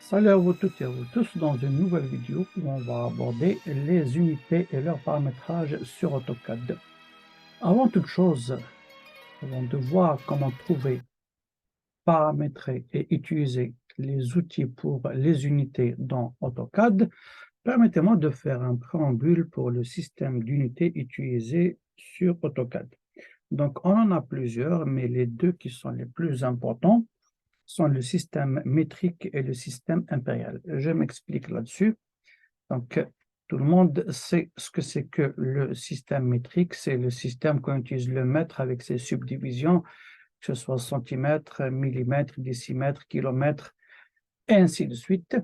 Salut à vous toutes et à vous tous dans une nouvelle vidéo où on va aborder les unités et leur paramétrage sur AutoCAD. Avant toute chose, avant de voir comment trouver, paramétrer et utiliser les outils pour les unités dans AutoCAD, permettez-moi de faire un préambule pour le système d'unités utilisé sur AutoCAD. Donc, on en a plusieurs, mais les deux qui sont les plus importants sont le système métrique et le système impérial. Je m'explique là-dessus. Donc, tout le monde sait ce que c'est que le système métrique. C'est le système qu'on utilise le mètre avec ses subdivisions, que ce soit centimètres, millimètres, décimètres, kilomètres, et ainsi de suite.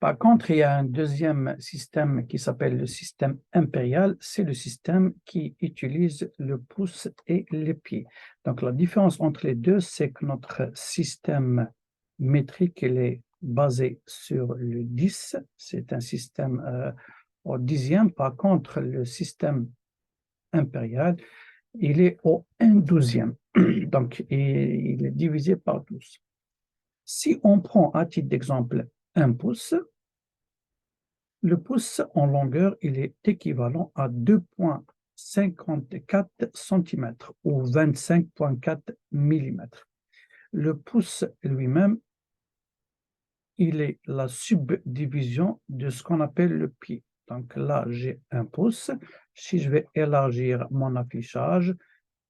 Par contre, il y a un deuxième système qui s'appelle le système impérial. C'est le système qui utilise le pouce et les pieds. Donc, la différence entre les deux, c'est que notre système métrique, il est basé sur le 10. C'est un système au dixième. Par contre, le système impérial, il est au 1/12e. Donc, il est divisé par 12. Si on prend à titre d'exemple un pouce, le pouce en longueur, il est équivalent à 2,54 cm ou 25,4 mm. Le pouce lui-même, il est la subdivision de ce qu'on appelle le pied. Donc là, j'ai un pouce. Si je vais élargir mon affichage,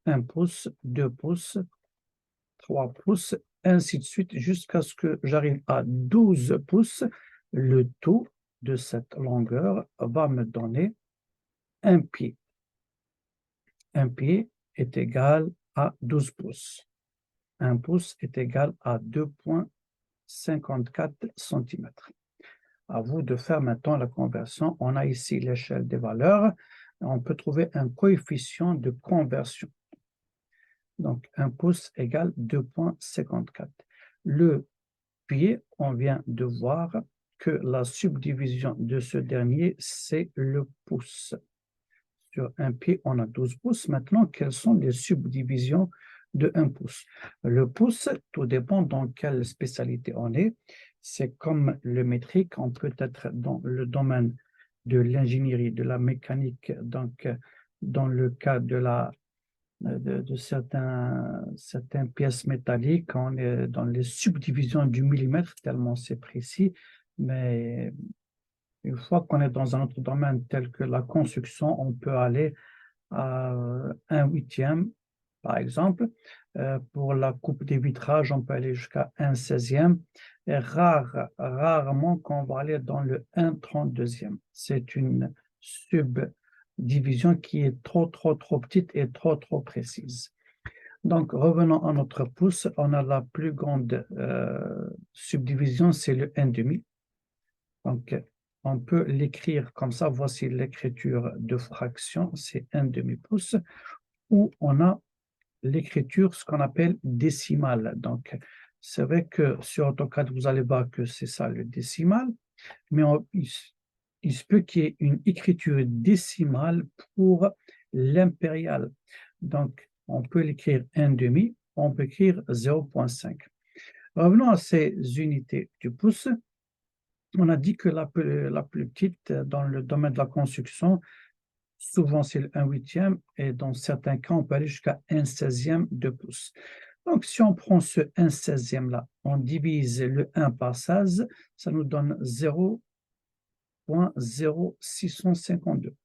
1 pouce, 2 pouces, 3 pouces, ainsi de suite, jusqu'à ce que j'arrive à 12 pouces. Le tout de cette longueur va me donner un pied. Un pied est égal à 12 pouces. Un pouce est égal à 2,54 cm. À vous de faire maintenant la conversion. On a ici l'échelle des valeurs. On peut trouver un coefficient de conversion. Donc, 1 pouce égale 2,54. Le pied, on vient de voir que la subdivision de ce dernier, c'est le pouce. Sur un pied, on a 12 pouces. Maintenant, quelles sont les subdivisions de 1 pouce? Le pouce, tout dépend dans quelle spécialité on est. C'est comme le métrique, on peut être dans le domaine de l'ingénierie, de la mécanique, donc dans le cas de certaines pièces métalliques, on est dans les subdivisions du millimètre, tellement c'est précis, mais une fois qu'on est dans un autre domaine tel que la construction, on peut aller à 1/8, par exemple. Pour la coupe des vitrages, on peut aller jusqu'à 1/16. Et rarement qu'on va aller dans le 1/32. C'est une subdivision qui est trop petite et trop précise. Donc, revenons à notre pouce. On a la plus grande subdivision, c'est le 1/2. Donc, on peut l'écrire comme ça. Voici l'écriture de fraction, c'est 1/2 pouce. Ou on a l'écriture, ce qu'on appelle décimale. Donc, c'est vrai que sur AutoCAD, vous allez voir que c'est ça le décimal, mais il se peut qu'il y ait une écriture décimale pour l'impérial. Donc, on peut l'écrire 1/2, on peut écrire 0,5. Revenons à ces unités du pouce. On a dit que la plus petite dans le domaine de la construction, souvent c'est le 1/8, et dans certains cas, on peut aller jusqu'à 1/16 de pouce. Donc, si on prend ce 1/16 là, on divise le 1 par 16, ça nous donne 0,0652.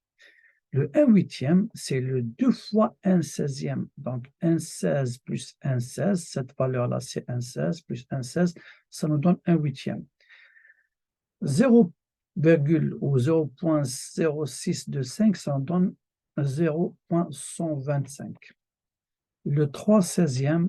Le 1/8, c'est le 2 fois 1/16. Donc, 1/16 plus 1/16, cette valeur-là, c'est 1/16 plus 1/16, ça nous donne 1/8. 0, ou 0,0625, ça en donne 0,125. Le 3/16,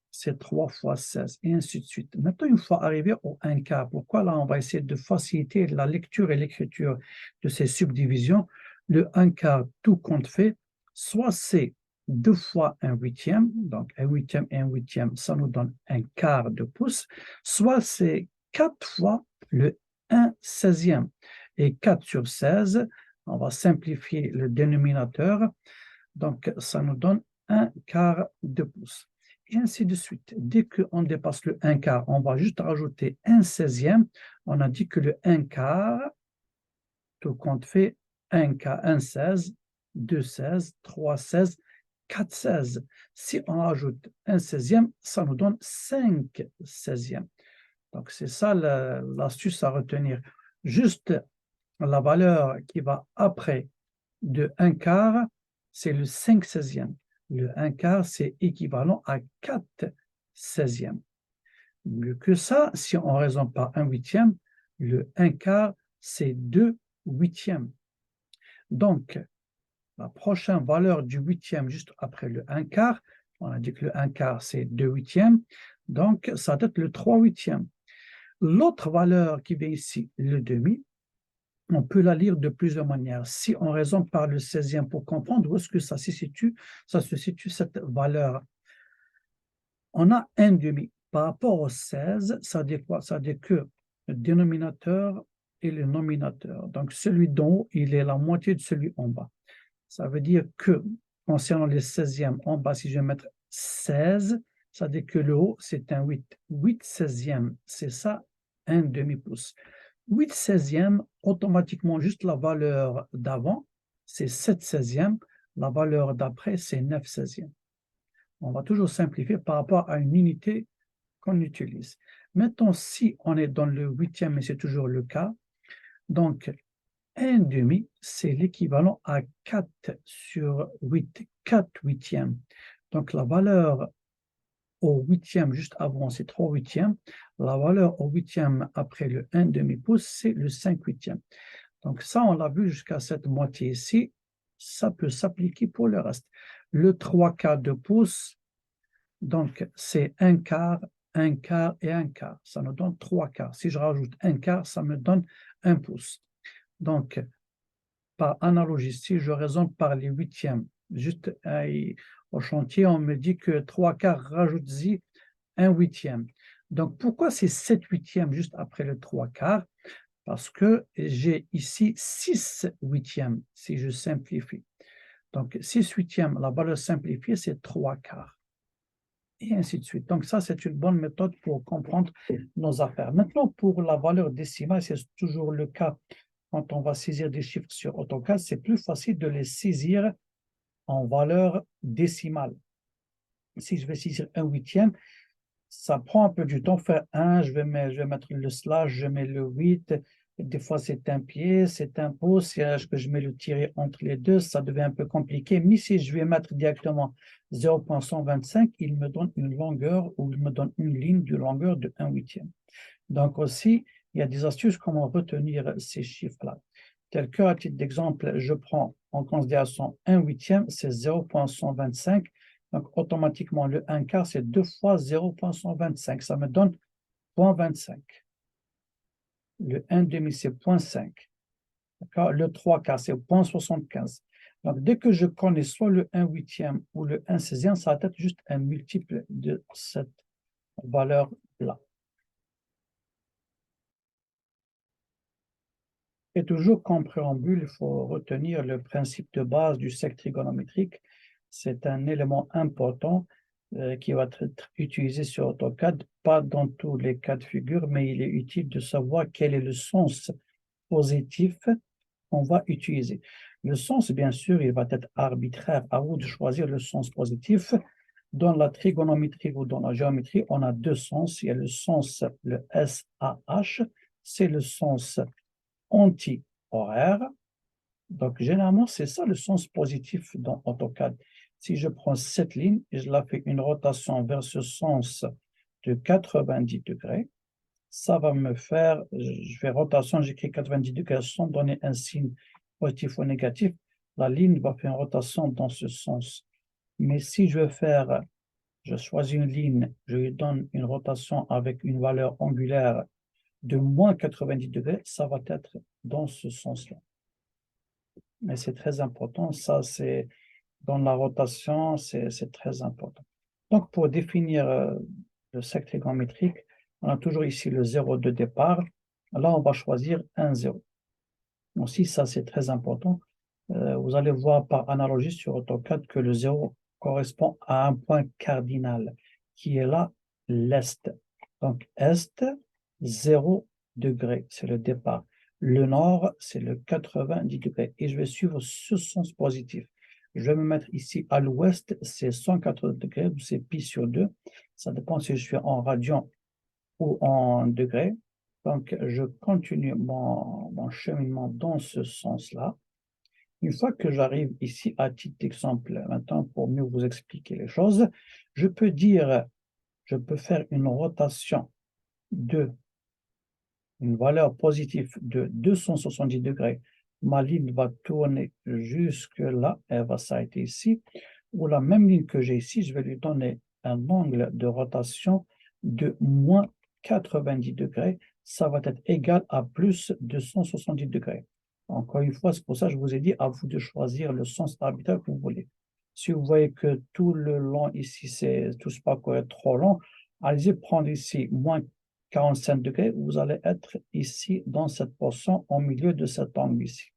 c'est 3 fois 16, et ainsi de suite. Maintenant, une fois arrivé au 1/4, pourquoi là, on va essayer de faciliter la lecture et l'écriture de ces subdivisions. Le 1/4, tout compte fait, soit c'est 2 fois 1/8, donc 1/8 et 1/8, ça nous donne 1/4 de pouce, soit c'est 4 fois le 1/16. Et 4 sur 16, on va simplifier le dénominateur, donc ça nous donne 1/4 de pouce. et ainsi de suite. Dès qu'on dépasse le 1 quart, on va juste rajouter un 16e. On a dit que le 1 quart, tout compte fait, 1 quart, 1 16, 2 16, 3 16, 4 16. Si on rajoute un 16e, ça nous donne 5 16e. Donc, c'est ça l'astuce à retenir. Juste la valeur qui va après de 1 quart, c'est le 5 16e. Le 1 quart, c'est équivalent à 4 16e. Mieux que ça, si on raisonne par 1 huitième, le 1 quart, c'est 2 huitièmes. Donc, la prochaine valeur du huitième, juste après le 1 quart, on a dit que le 1 quart, c'est 2 huitièmes. Donc, ça doit être le 3 huitièmes. L'autre valeur qui vient ici, le demi, on peut la lire de plusieurs manières. Si on raisonne par le 16e pour comprendre où est-ce que ça se situe, cette valeur. On a un demi. Par rapport au 16, ça dit quoi? Ça dit que le dénominateur et le nominateur. Donc, celui d'en haut, il est la moitié de celui en bas. Ça veut dire que, concernant les 16e en bas, si je vais mettre 16, ça dit que le haut, c'est un 8. 8 16e, c'est ça, un demi-pouce. 8 16e, automatiquement, juste la valeur d'avant, c'est 7 16e. La valeur d'après, c'est 9 16e. On va toujours simplifier par rapport à une unité qu'on utilise. Maintenant, si on est dans le huitième, et c'est toujours le cas, donc 1 demi, c'est l'équivalent à 4 sur 8, 4 huitièmes. Donc la valeur au huitième, juste avant, c'est 3 huitièmes. La valeur au huitième après le 1 demi-pouce, c'est le 5 huitièmes. Donc ça, on l'a vu jusqu'à cette moitié ici. Ça peut s'appliquer pour le reste. Le 3 quarts de pouce, donc c'est 1 quart et 1 quart. Ça nous donne 3 quarts. Si je rajoute 1 quart, ça me donne 1 pouce. Donc, par analogie, si je raisonne par les huitièmes, juste au chantier, on me dit que 3 quarts, rajoute-y 1 huitième. Donc, pourquoi c'est 7 huitièmes juste après le 3 quarts? Parce que j'ai ici 6 huitièmes, si je simplifie. Donc, 6 huitièmes, la valeur simplifiée, c'est 3 quarts. Et ainsi de suite. Donc, ça, c'est une bonne méthode pour comprendre nos affaires. Maintenant, pour la valeur décimale, c'est toujours le cas quand on va saisir des chiffres sur AutoCAD, c'est plus facile de les saisir en valeur décimale. Si je vais saisir un huitième, ça prend un peu du temps. Faire 1, je vais mettre le slash, je mets le 8. Des fois, c'est un pied, c'est un pouce. Si je mets le tiret entre les deux, ça devient un peu compliqué. Mais si je vais mettre directement 0,125, il me donne une longueur ou il me donne une ligne de longueur de 1 huitième. Donc aussi, il y a des astuces comment retenir ces chiffres-là. Tel que, à titre d'exemple, je prends en considération 1 huitième, c'est 0,125. Donc, automatiquement, le 1 quart, c'est 2 fois 0,125. Ça me donne 0,25. Le 1 demi, c'est 0,5. Le 3 quarts, c'est 0,75. Donc, dès que je connais soit le 1 huitième ou le 1 16e, ça va être juste un multiple de cette valeur-là. Et toujours comme préambule, il faut retenir le principe de base du cercle trigonométrique. C'est un élément important qui va être utilisé sur AutoCAD, pas dans tous les cas de figure, mais il est utile de savoir quel est le sens positif qu'on va utiliser. Le sens, bien sûr, il va être arbitraire. À vous de choisir le sens positif. Dans la trigonométrie ou dans la géométrie, on a deux sens. Il y a le sens, le SAH, c'est le sens anti-horaire. Donc, généralement, c'est ça le sens positif dans AutoCAD. Si je prends cette ligne et je la fais une rotation vers ce sens de 90 degrés, ça va me faire, je fais rotation, j'écris 90 degrés sans donner un signe positif ou négatif, la ligne va faire une rotation dans ce sens. Mais si je choisis une ligne, je lui donne une rotation avec une valeur angulaire de moins 90 degrés, ça va être dans ce sens-là. Mais c'est très important, ça c'est dans la rotation, c'est très important. Donc pour définir le cercle trigonométrique, on a toujours ici le 0 de départ. Là, on va choisir un 0. Aussi, ça c'est très important. Vous allez voir par analogie sur AutoCAD que le 0 correspond à un point cardinal. qui est là, l'est. Donc, est, 0 degré, c'est le départ. Le nord, c'est le 90 degrés. Et je vais suivre ce sens positif. Je vais me mettre ici à l'ouest, c'est 180 degrés, c'est pi sur 2. Ça dépend si je suis en radian ou en degrés. Donc, je continue mon cheminement dans ce sens-là. Une fois que j'arrive ici, à titre d'exemple, maintenant pour mieux vous expliquer les choses, je peux dire, je peux faire une rotation de une valeur positive de 270 degrés. Ma ligne va tourner jusque là, elle va s'arrêter ici, ou la même ligne que j'ai ici, je vais lui donner un angle de rotation de moins 90 degrés. Ça va être égal à plus 270 degrés. Encore une fois, c'est pour ça que je vous ai dit à vous de choisir le sens arbitraire que vous voulez. Si vous voyez que tout le long ici, tout ce parcours est trop long, allez-y prendre ici moins 45 degrés, vous allez être ici dans cette portion au milieu de cet angle ici.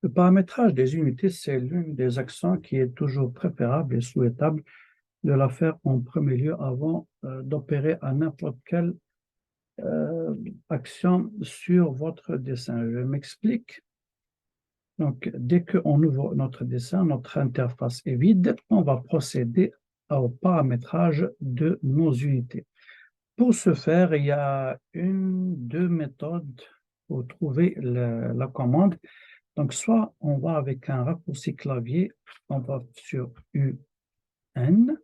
Le paramétrage des unités, c'est l'une des actions qui est toujours préférable et souhaitable de la faire en premier lieu avant d'opérer à n'importe quelle action sur votre dessin. Je m'explique. Donc, dès qu'on ouvre notre dessin, notre interface est vide, on va procéder au paramétrage de nos unités. Pour ce faire, il y a deux méthodes pour trouver la commande. Donc, soit on va avec un raccourci clavier, on va sur UN.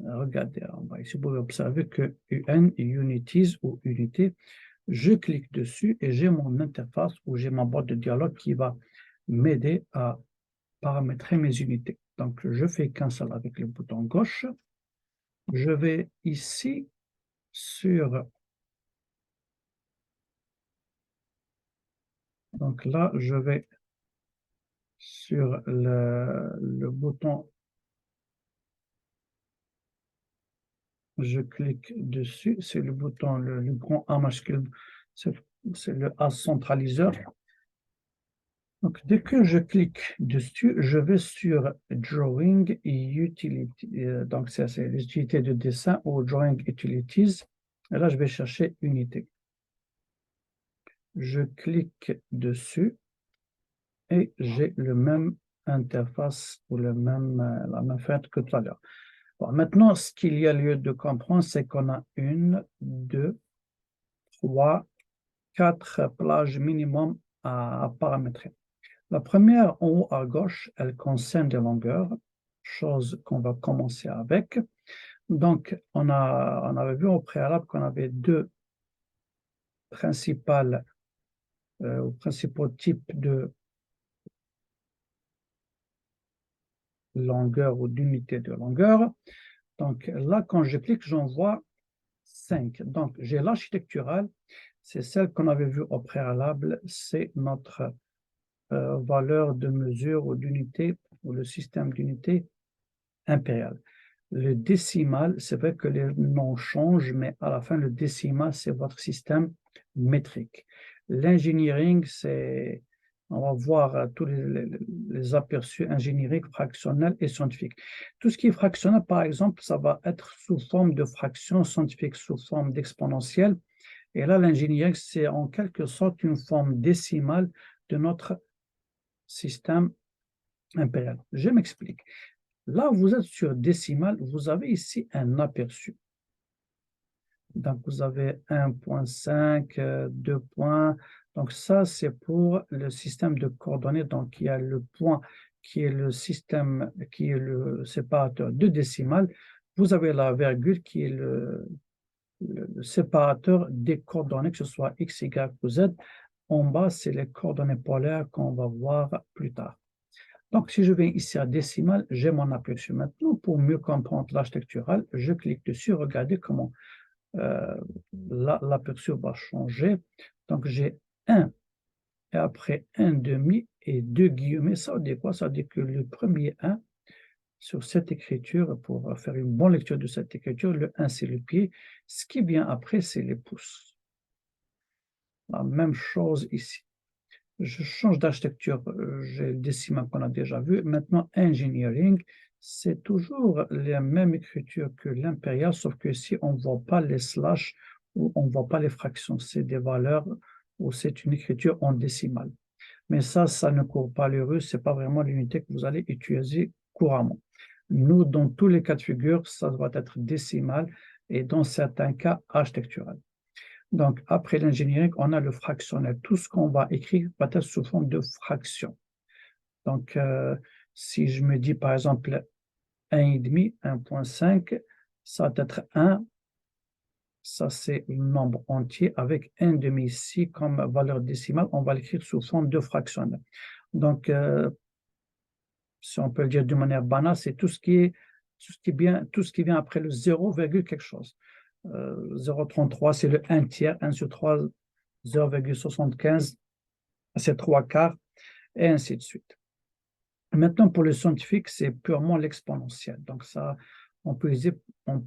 Regardez, ici, vous pouvez observer que UN, Unities ou Unité, je clique dessus et j'ai mon interface ou j'ai ma boîte de dialogue qui va m'aider à paramétrer mes unités. Donc, je fais cancel avec le bouton gauche. Je vais ici sur... Donc là, je vais sur le bouton, je clique dessus, c'est le bouton, le grand A majuscule, c'est le A centraliseur. Donc, dès que je clique dessus, je vais sur Drawing et Utility. Donc, c'est les utilités de dessin ou Drawing Utilities. Et là, je vais chercher Unité. Je clique dessus et j'ai le même interface ou la même fenêtre que tout à l'heure. Bon, maintenant, ce qu'il y a lieu de comprendre, c'est qu'on a 1, 2, 3, 4 plages minimum à paramétrer. La première, en haut à gauche, elle concerne des longueurs, chose qu'on va commencer avec. Donc, on avait vu au préalable qu'on avait deux principaux types de longueur ou d'unité de longueur. Donc là, quand je clique, j'en vois 5. Donc, j'ai l'architectural, c'est celle qu'on avait vue au préalable, c'est notre valeur de mesure ou d'unité, ou le système d'unité impérial. Le décimal, c'est vrai que les noms changent, mais à la fin, le décimal, c'est votre système métrique. L'engineering, c'est, on va voir tous les aperçus ingénieriques, fractionnels et scientifiques. Tout ce qui est fractionnel, par exemple, ça va être sous forme de fraction, scientifique sous forme d'exponentielle. Et là, l'engineering, c'est en quelque sorte une forme décimale de notre système impérial. Je m'explique. Là, vous êtes sur décimal, vous avez ici un aperçu. Donc, vous avez 1,5, 2 points. Donc, ça, c'est pour le système de coordonnées. Donc, il y a le point qui est le système, qui est le séparateur de décimal. Vous avez la virgule qui est le séparateur des coordonnées, que ce soit X, Y ou Z. En bas, c'est les coordonnées polaires qu'on va voir plus tard. Donc, si je vais ici à décimal, j'ai mon aperçu. Maintenant, pour mieux comprendre l'architectural, je clique dessus. Regardez comment l'aperçu va changer. Donc, j'ai 1 et après 1 demi et 2 guillemets. Ça veut dire quoi? Ça veut dire que le premier 1 sur cette écriture, pour faire une bonne lecture de cette écriture, le 1 c'est le pied. Ce qui vient après, c'est les pouces. La même chose ici. Je change d'architecture, j'ai le décimal qu'on a déjà vu. Maintenant, engineering, c'est toujours la même écriture que l'impérial, sauf que ici, on ne voit pas les slash ou on ne voit pas les fractions. C'est des valeurs ou c'est une écriture en décimale. Mais ça ne court pas les rues, ce n'est pas vraiment l'unité que vous allez utiliser couramment. Nous, dans tous les cas de figure, ça doit être décimal et dans certains cas, architectural. Donc, après l'ingénierie, on a le fractionnel. Tout ce qu'on va écrire va être sous forme de fraction. Donc, si je me dis par exemple 1,5, 1,5, ça va être 1, ça c'est le nombre entier avec 1,5 ici comme valeur décimale, on va l'écrire sous forme de fractionnel. Donc, si on peut le dire de manière banale, c'est tout ce qui vient après le 0, quelque chose. 0,33, c'est le 1 tiers, 1 sur 3, 0,75, c'est 3 quarts, et ainsi de suite. Maintenant, pour le scientifique, c'est purement l'exponentiel. Donc, ça, on peut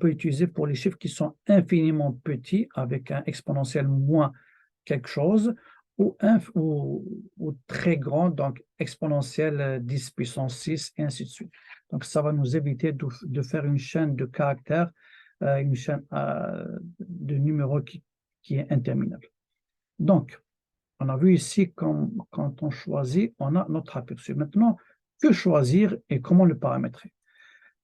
utiliser pour les chiffres qui sont infiniment petits, avec un exponentiel moins quelque chose, ou très grand, donc exponentiel 10 puissance 6, et ainsi de suite. Donc, ça va nous éviter de faire une chaîne de caractères, une chaîne de numéros qui est interminable. Donc, on a vu ici, quand on choisit, on a notre aperçu. Maintenant, que choisir et comment le paramétrer?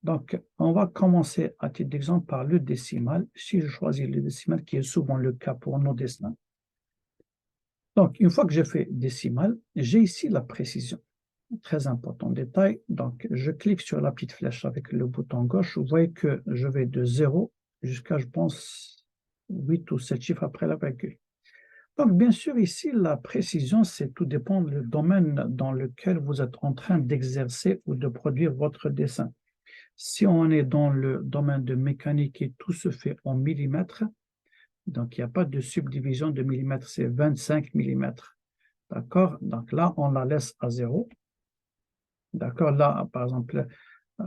Donc, on va commencer à titre d'exemple par le décimal. Si je choisis le décimal, qui est souvent le cas pour nos dessins. Donc, une fois que j'ai fait décimal, j'ai ici la précision. Très important détail. Donc, je clique sur la petite flèche avec le bouton gauche. Vous voyez que je vais de 0 jusqu'à, je pense, 8 ou 7 chiffres après la virgule. Donc, bien sûr, ici, la précision, c'est tout dépend du domaine dans lequel vous êtes en train d'exercer ou de produire votre dessin. Si on est dans le domaine de mécanique et tout se fait en millimètres, donc il n'y a pas de subdivision de millimètres, c'est 25 millimètres. D'accord? Donc là, on la laisse à 0. D'accord? Là, par exemple,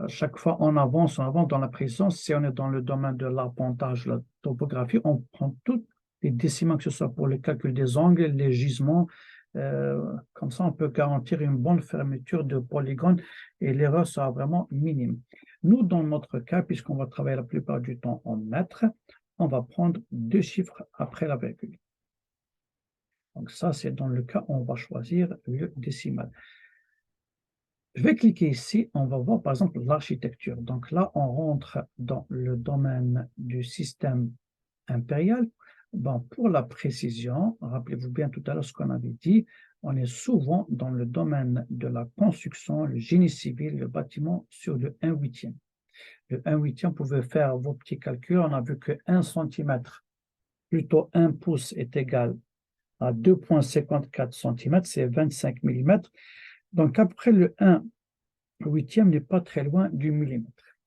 chaque fois on avance dans la précision. Si on est dans le domaine de l'arpentage, la topographie, on prend toutes les décimaux, que ce soit pour le calcul des angles, les gisements. Comme ça, on peut garantir une bonne fermeture de polygone et l'erreur sera vraiment minime. Nous, dans notre cas, puisqu'on va travailler la plupart du temps en mètres, on va prendre 2 chiffres après la virgule. Donc ça, c'est dans le cas où on va choisir le décimal. Je vais cliquer ici, on va voir par exemple l'architecture. Donc là, on rentre dans le domaine du système impérial. Bon, pour la précision, rappelez-vous bien tout à l'heure ce qu'on avait dit, on est souvent dans le domaine de la construction, le génie civil, le bâtiment sur le 1/8. Le 1/8, vous pouvez faire vos petits calculs. On a vu que 1 cm, plutôt 1 pouce est égal à 2,54 cm, c'est 25 mm. Donc après le 1/8 n'est pas très loin du millimètre.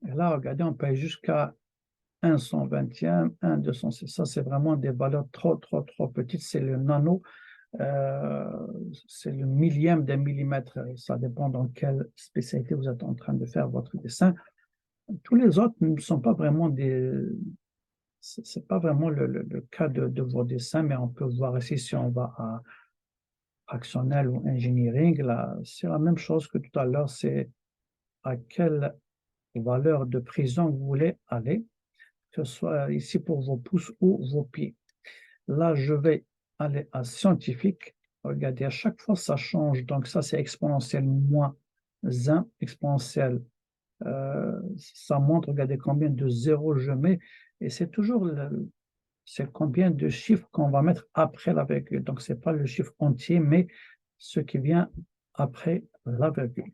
Et là, regardez, on peut aller jusqu'à 1/120, 1/200. Ça, c'est vraiment des valeurs trop petites. C'est le nano, c'est le millième d'un millimètre. Ça dépend dans quelle spécialité vous êtes en train de faire votre dessin. Tous les autres ne sont pas vraiment c'est pas vraiment le cas de vos dessins, mais on peut voir ici si on va à fractionnel ou engineering. Là, c'est la même chose que tout à l'heure, c'est à quelle valeur de précision vous voulez aller, que ce soit ici pour vos pouces ou vos pieds. Là, je vais aller à scientifique. Regardez, à chaque fois, ça change. Donc, ça, c'est exponentiel moins 1, exponentiel. Ça montre, regardez combien de zéros je mets. Et c'est toujours c'est combien de chiffres qu'on va mettre après la virgule. Donc, ce n'est pas le chiffre entier, mais ce qui vient après la virgule.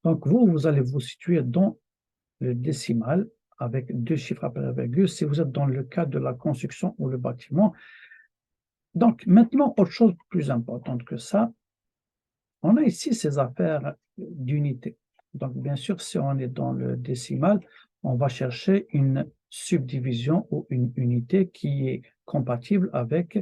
Donc, vous allez vous situer dans le décimal avec 2 chiffres après la virgule si vous êtes dans le cas de la construction ou le bâtiment. Donc, maintenant, autre chose plus importante que ça, on a ici ces affaires d'unité. Donc, bien sûr, si on est dans le décimal, on va chercher une subdivision ou une unité qui est compatible avec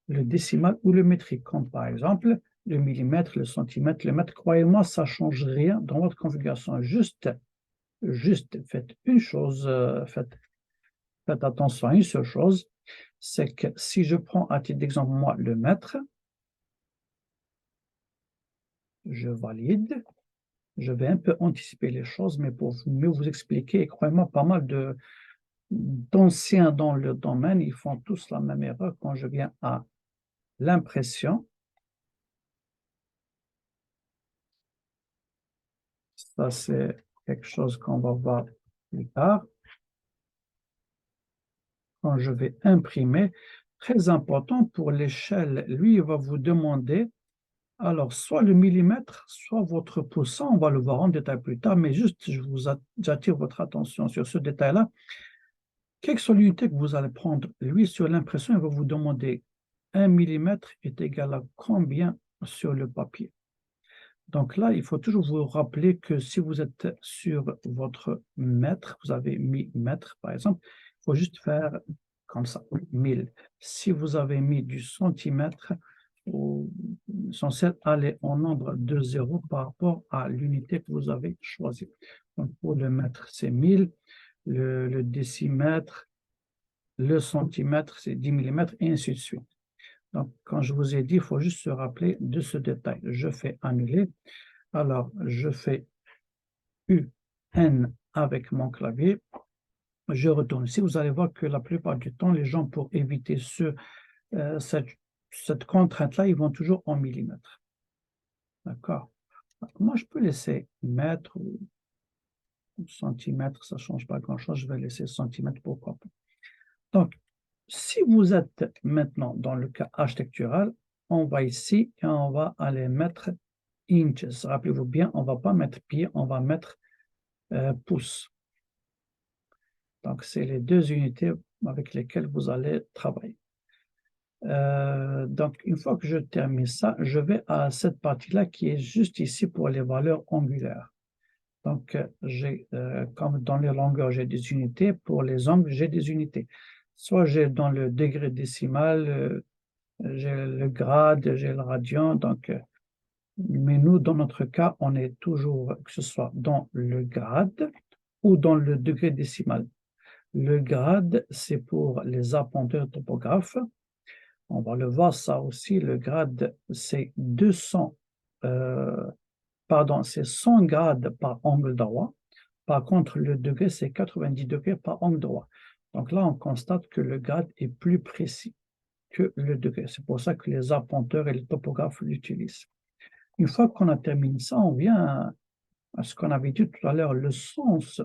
le décimal ou le métrique, comme par exemple le millimètre, le centimètre, le mètre. Croyez-moi, ça ne change rien dans votre configuration. Juste faites une chose, faites attention à une seule chose, c'est que si je prends à titre d'exemple, moi, le mètre, je valide. Je vais un peu anticiper les choses, mais pour mieux vous expliquer, et croyez-moi, pas mal d'anciens dans le domaine, ils font tous la même erreur quand je viens à l'impression. Ça, c'est quelque chose qu'on va voir plus tard. Quand je vais imprimer, très important pour l'échelle, lui, il va vous demander, alors, soit le millimètre, soit votre pouce. Ça, on va le voir en détail plus tard, mais juste, j'attire votre attention sur ce détail-là. Quelle que soit l'unité que vous allez prendre, lui, sur l'impression, il va vous demander 1 millimètre est égal à combien sur le papier. Donc là, il faut toujours vous rappeler que si vous êtes sur votre mètre, vous avez mis mètre par exemple, il faut juste faire comme ça, 1000. Si vous avez mis du centimètre, vous êtes censé aller en nombre de zéros par rapport à l'unité que vous avez choisie. Donc pour le mètre, c'est 1000, le décimètre, le centimètre, c'est 10 millimètres, et ainsi de suite. Donc, quand je vous ai dit, il faut juste se rappeler de ce détail. Je fais annuler. Alors, je fais UN avec mon clavier. Je retourne. Si vous allez voir que la plupart du temps, les gens, pour éviter cette contrainte-là, ils vont toujours en millimètres. D'accord? Moi, je peux laisser mètre ou centimètre, ça ne change pas grand-chose. Je vais laisser centimètre, pourquoi pas. Donc, si vous êtes maintenant dans le cas architectural, on va ici et on va aller mettre inches. Rappelez-vous bien, on ne va pas mettre pied, on va mettre pouces. Donc, c'est les deux unités avec lesquelles vous allez travailler. Donc, une fois que je termine ça, je vais à cette partie-là qui est juste ici pour les valeurs angulaires. Donc, comme dans les longueurs, j'ai des unités. Pour les angles, j'ai des unités. Soit j'ai dans le degré décimal, j'ai le grade, j'ai le radian. Donc, mais nous, dans notre cas, on est toujours, que ce soit dans le grade ou dans le degré décimal. Le grade, c'est pour les appointeurs topographes. On va le voir, ça aussi. Le grade, c'est 200, c'est 100 grades par angle droit. Par contre, le degré, c'est 90 degrés par angle droit. Donc là, on constate que le grade est plus précis que le degré. C'est pour ça que les arpenteurs et les topographes l'utilisent. Une fois qu'on a terminé ça, on vient à ce qu'on avait dit tout à l'heure, le sens.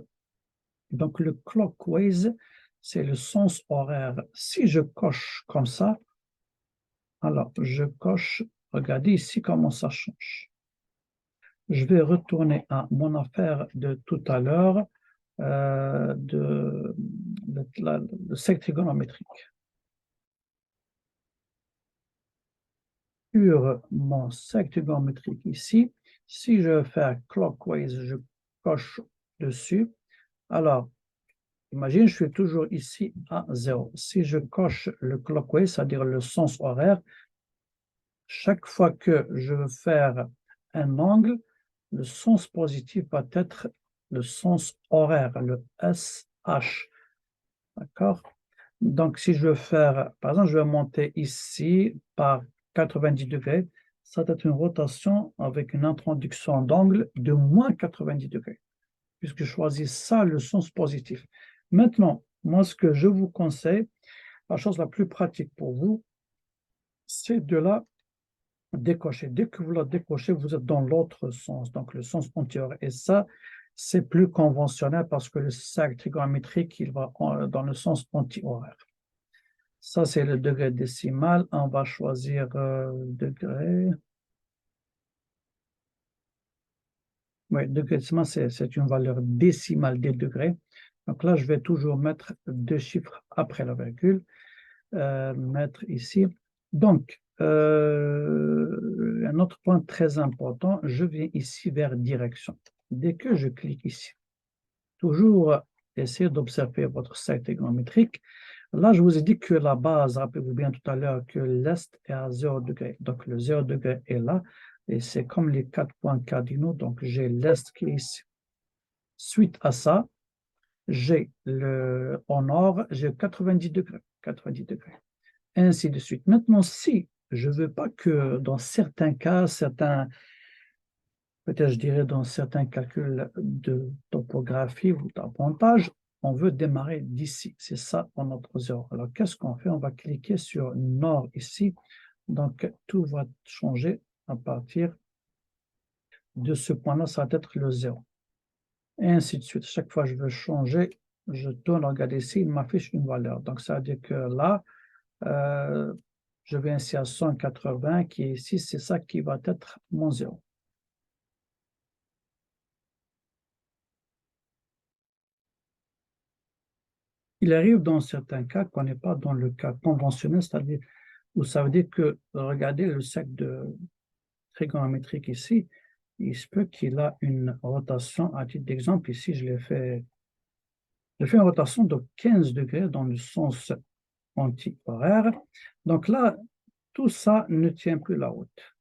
Donc, le clockwise, c'est le sens horaire. Si je coche comme ça, alors je coche, regardez ici comment ça change. Je vais retourner à mon affaire de tout à l'heure, le cercle trigonométrique. Sur mon cercle trigonométrique ici, si je veux faire clockwise, je coche dessus. Alors, imagine, je suis toujours ici à 0. Si je coche le clockwise, c'est-à-dire le sens horaire, chaque fois que je veux faire un angle, le sens positif va être le sens horaire, le SH. D'accord? Donc, si je veux faire, par exemple, je vais monter ici par 90 degrés, ça va être une rotation avec une introduction d'angle de moins 90 degrés, puisque je choisis ça, le sens positif. Maintenant, moi, ce que je vous conseille, la chose la plus pratique pour vous, c'est de la décocher. Dès que vous la décochez, vous êtes dans l'autre sens, donc le sens anti-horaire. Et ça, c'est plus conventionnel parce que le cercle trigonométrique, il va dans le sens anti-horaire. Ça, c'est le degré décimal. On va choisir degré. Oui, degré décimal, c'est une valeur décimale des degrés. Donc là, je vais toujours mettre deux chiffres après la virgule. Mettre ici. Donc, un autre point très important, je viens ici vers direction. Dès que je clique ici, toujours essayer d'observer votre cercle trigonométrique. Là, je vous ai dit que la base, rappelez-vous bien tout à l'heure que l'est est à 0 degré. Donc, le 0 degré est là. Et c'est comme les 4 points cardinaux. Donc, j'ai l'est qui est ici. Suite à ça, j'ai au nord, j'ai 90 degrés. 90 degrés. Ainsi de suite. Maintenant, si je ne veux pas que dans certains cas, peut-être je dirais dans certains calculs de topographie ou d'appontage, on veut démarrer d'ici. C'est ça notre 0. Alors, qu'est-ce qu'on fait? On va cliquer sur nord ici. Donc, tout va changer à partir de ce point-là, ça va être le 0. Et ainsi de suite. Chaque fois que je veux changer, je tourne, regardez ici, il m'affiche une valeur. Donc, ça veut dire que là, je vais ainsi à 180, qui est ici, c'est ça qui va être mon 0. Il arrive dans certains cas qu'on n'est pas dans le cas conventionnel, c'est-à-dire où ça veut dire que, regardez le cercle de trigonométrique ici, il se peut qu'il a une rotation, à titre d'exemple, ici je fais une rotation de 15 degrés dans le sens anti-horaire. Donc là, tout ça ne tient plus la route.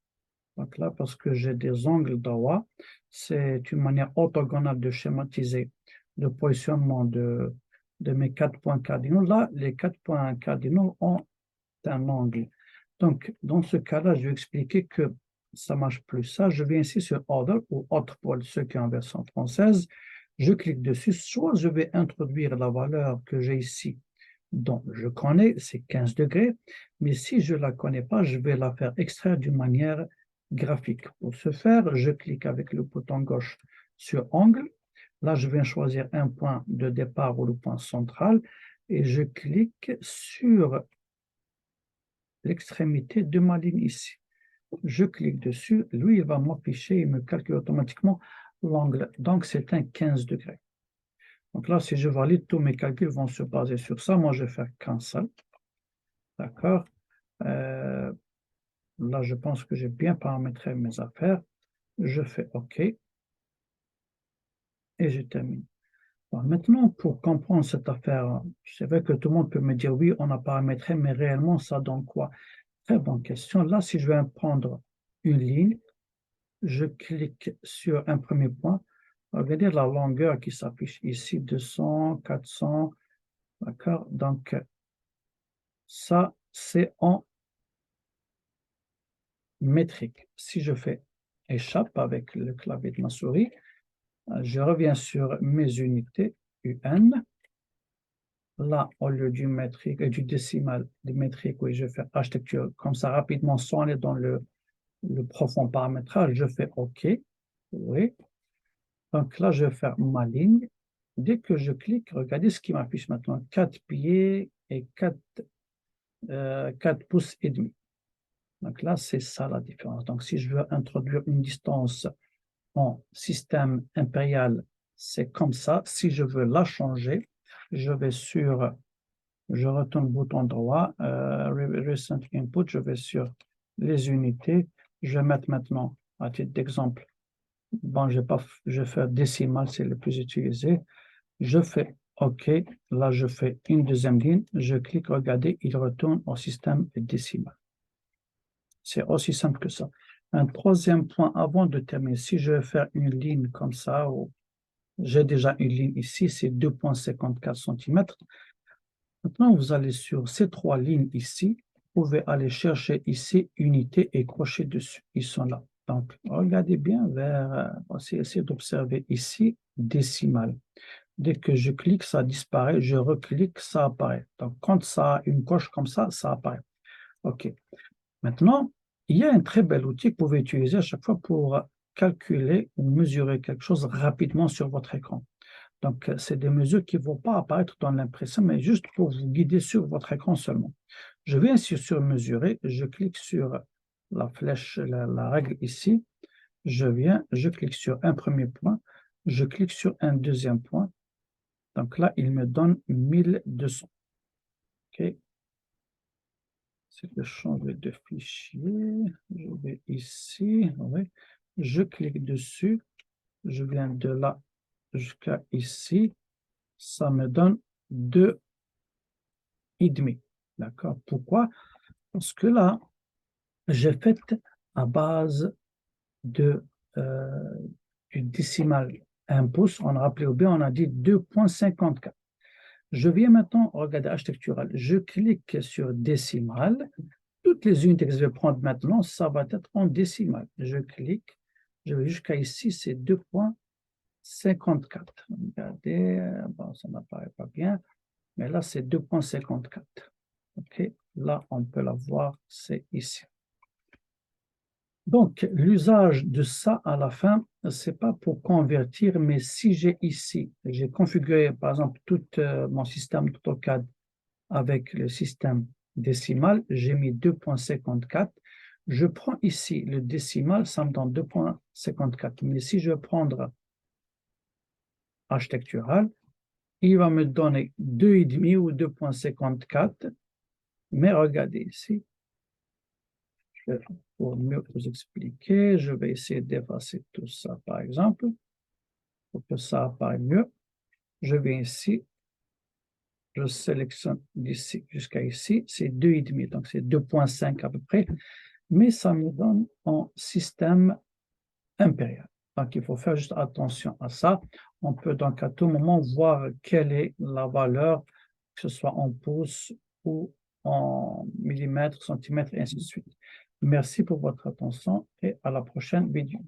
Donc là, parce que j'ai des angles droits, c'est une manière orthogonale de schématiser le positionnement de mes 4 points cardinaux. Là, les 4 points cardinaux ont un angle. Donc, dans ce cas-là, je vais expliquer que ça ne marche plus. Ça, je viens ici sur Order ou Autre pour ceux qui sont en version française. Je clique dessus. Soit je vais introduire la valeur que j'ai ici, dont je connais, c'est 15 degrés. Mais si je ne la connais pas, je vais la faire extraire d'une manière graphique. Pour ce faire, je clique avec le bouton gauche sur Angle. Là, je viens choisir un point de départ ou le point central et je clique sur l'extrémité de ma ligne ici. Je clique dessus, lui, il va m'afficher, il me calcule automatiquement l'angle. Donc, c'est un 15 degrés. Donc là, si je valide, tous mes calculs vont se baser sur ça. Moi, je vais faire cancel. D'accord. Là, je pense que j'ai bien paramétré mes affaires. Je fais OK. Et je termine. Bon, maintenant, pour comprendre cette affaire, c'est vrai que tout le monde peut me dire oui, on a paramétré, mais réellement, ça donne quoi? Très bonne question. Là, si je vais prendre une ligne, je clique sur un premier point. Regardez la longueur qui s'affiche ici, 200, 400. D'accord? Donc, ça, c'est en métrique. Si je fais échappe avec le clavier de ma souris, je reviens sur mes unités UN. Là, au lieu du métrique et du décimal, du métrique, oui, je fais architecture. Comme ça, rapidement, sans aller dans le profond paramétrage, je fais OK. Oui. Donc là, je vais faire ma ligne. Dès que je clique, regardez ce qui m'affiche maintenant. 4 pieds et 4 pouces et demi. Donc là, c'est ça la différence. Donc si je veux introduire une distance en système impérial, c'est comme ça. Si je veux la changer, je retourne le bouton droit, Recent Input, je vais sur les unités. Je vais mettre maintenant, à titre d'exemple, bon, je vais faire décimal, c'est le plus utilisé. Je fais OK. Là, je fais une deuxième ligne. Je clique, regardez, il retourne au système décimal. C'est aussi simple que ça. Un troisième point avant de terminer, si je veux faire une ligne comme ça, j'ai déjà une ligne ici, c'est 2,54 cm. Maintenant, vous allez sur ces trois lignes ici, vous pouvez aller chercher ici unité et crochet dessus. Ils sont là. Donc, regardez bien vers, essayez d'observer ici, décimal. Dès que je clique, ça disparaît. Je reclique, ça apparaît. Donc, quand ça a une coche comme ça apparaît. OK. Maintenant, il y a un très bel outil que vous pouvez utiliser à chaque fois pour calculer ou mesurer quelque chose rapidement sur votre écran. Donc, c'est des mesures qui ne vont pas apparaître dans l'impression, mais juste pour vous guider sur votre écran seulement. Je vais ici sur mesurer, je clique sur la flèche, la règle ici. Je clique sur un premier point, je clique sur un deuxième point. Donc là, il me donne 1200. OK. C'est de changer de fichier. Je vais ici. Oui. Je clique dessus. Je viens de là jusqu'à ici. Ça me donne 2,5. D'accord? Pourquoi? Parce que là, j'ai fait à base du décimal 1 pouce. On a rappelé au bien, on a dit 2,54. Je viens maintenant regarder architectural. Je clique sur décimal. Toutes les unités que je vais prendre maintenant, ça va être en décimal. Je clique, Je vais jusqu'à ici, c'est 2,54. Regardez, bon, ça n'apparaît pas bien, mais là, c'est 2,54. OK, là, on peut la voir, c'est ici. Donc, l'usage de ça à la fin, ce n'est pas pour convertir, mais si j'ai ici, j'ai configuré, par exemple, tout mon système AutoCAD avec le système décimal, j'ai mis 2,54. Je prends ici le décimal, ça me donne 2,54. Mais si je veux prendre architectural, il va me donner 2,5 ou 2,54. Mais regardez ici, pour mieux vous expliquer, je vais essayer d'effacer tout ça, par exemple, pour que ça apparaisse mieux. Je vais ici, je sélectionne d'ici jusqu'à ici, c'est 2,5, donc c'est 2,5 à peu près, mais ça me donne un système impérial. Donc, il faut faire juste attention à ça. On peut donc à tout moment voir quelle est la valeur, que ce soit en pouces ou en millimètres, centimètres, et ainsi de suite. Merci pour votre attention et à la prochaine vidéo.